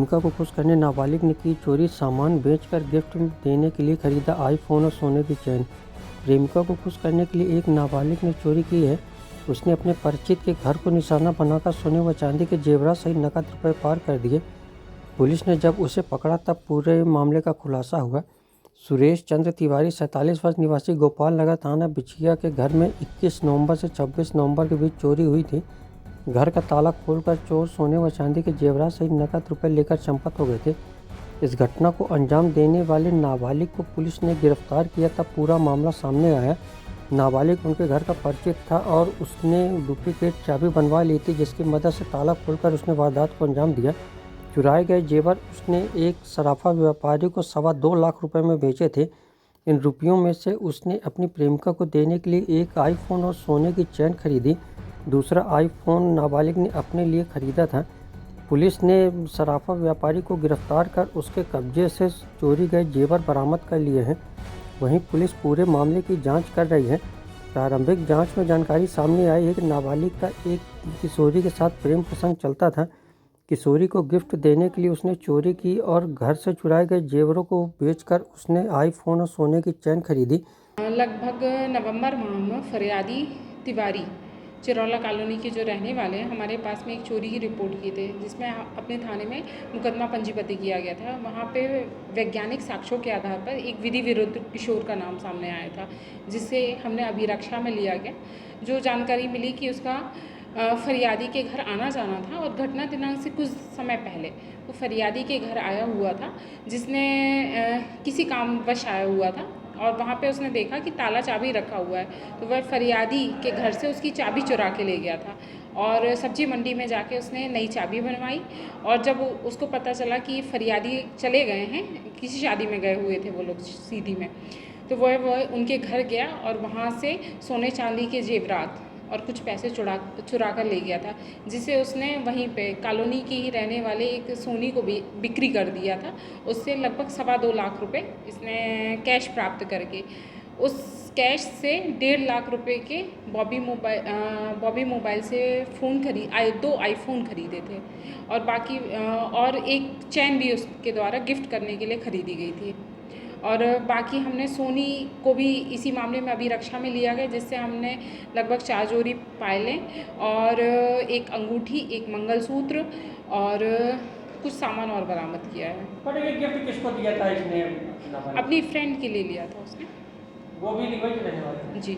प्रेमिका को खुश करने नाबालिग ने की चोरी। सामान बेचकर गिफ्ट देने के लिए खरीदा आईफोन और सोने की चेन। प्रेमिका को खुश करने के लिए एक नाबालिग ने चोरी की है। उसने अपने परिचित के घर को निशाना बनाकर सोने व चांदी के जेवरात सहित नकद रुपये पार कर दिए। पुलिस ने जब उसे पकड़ा तब पूरे मामले का खुलासा हुआ। सुरेश चंद्र तिवारी 47 वर्ष निवासी गोपाल नगर थाना बिछिया के घर में 21 नवंबर से 26 नवंबर के बीच चोरी हुई थी। घर का ताला खोलकर चोर सोने व चांदी के जेवरात सहित नकद रुपये लेकर चंपत हो गए थे। इस घटना को अंजाम देने वाले नाबालिग को पुलिस ने गिरफ्तार किया तब पूरा मामला सामने आया। नाबालिग उनके घर का परिचित था और उसने डुप्लीकेट चाबी बनवा ली थी, जिसकी मदद से ताला खोलकर उसने वारदात को अंजाम दिया। चुराए गए जेवर उसने एक सराफा व्यापारी को 2.25 लाख रुपए में बेचे थे। इन रुपयों में से उसने अपनी प्रेमिका को देने के लिए एक आईफोन और सोने की चेन खरीदी। दूसरा आईफोन नाबालिग ने अपने लिए खरीदा था। पुलिस ने सराफा व्यापारी को गिरफ्तार कर उसके कब्जे से चोरी गए जेवर बरामद कर लिए हैं। वहीं पुलिस पूरे मामले की जांच कर रही है। प्रारंभिक जांच में जानकारी सामने आई है कि नाबालिग का एक किशोरी के साथ प्रेम प्रसंग चलता था। किशोरी को गिफ्ट देने के लिए उसने चोरी की और घर से चुराए गए जेवरों को बेचकर उसने आईफोन और सोने की चेन खरीदी। लगभग नवंबर माह में फरियादी तिवारी चिरौला कॉलोनी के जो रहने वाले हैं हमारे पास में एक चोरी की रिपोर्ट की थी, जिसमें अपने थाने में मुकदमा पंजीबद्ध किया गया था। वहाँ पे वैज्ञानिक साक्ष्यों के आधार पर एक विधि विरुद्ध किशोर का नाम सामने आया था, जिसे हमने अभिरक्षा में लिया गया। जो जानकारी मिली कि उसका फरियादी के घर आना जाना था और घटना दिनांक से कुछ समय पहले वो फरियादी के घर आया हुआ था, जिसने किसी कामवश आया हुआ था और वहाँ पे उसने देखा कि ताला चाबी रखा हुआ है, तो वह फरियादी के घर से उसकी चाबी चुरा के ले गया था और सब्जी मंडी में जाके उसने नई चाबी बनवाई। और जब उसको पता चला कि फरियादी चले गए हैं, किसी शादी में गए हुए थे वो लोग सीधी में, तो वह उनके घर गया और वहाँ से सोने चांदी के जेवरात और कुछ पैसे चुरा कर ले गया था, जिसे उसने वहीं पे कॉलोनी की ही रहने वाले एक सोनी को भी बिक्री कर दिया था। उससे लगभग 2.25 लाख रुपए इसने कैश प्राप्त करके उस कैश से 1.5 लाख रुपए के बॉबी मोबाइल से दो आईफोन खरीदे थे और बाकी और एक चैन भी उसके द्वारा गिफ्ट करने के लिए खरीदी गई थी। और बाकी हमने सोनी को भी इसी मामले में अभिरक्षा में लिया गया, जिससे हमने लगभग 4 जोड़ी पायलें और एक अंगूठी, एक मंगलसूत्र और कुछ सामान और बरामद किया है। पर ये गिफ्ट किसको दिया था इसने? अपनी फ्रेंड के लिए लिया था उसने। वो भी वही रहने वाला था। जी।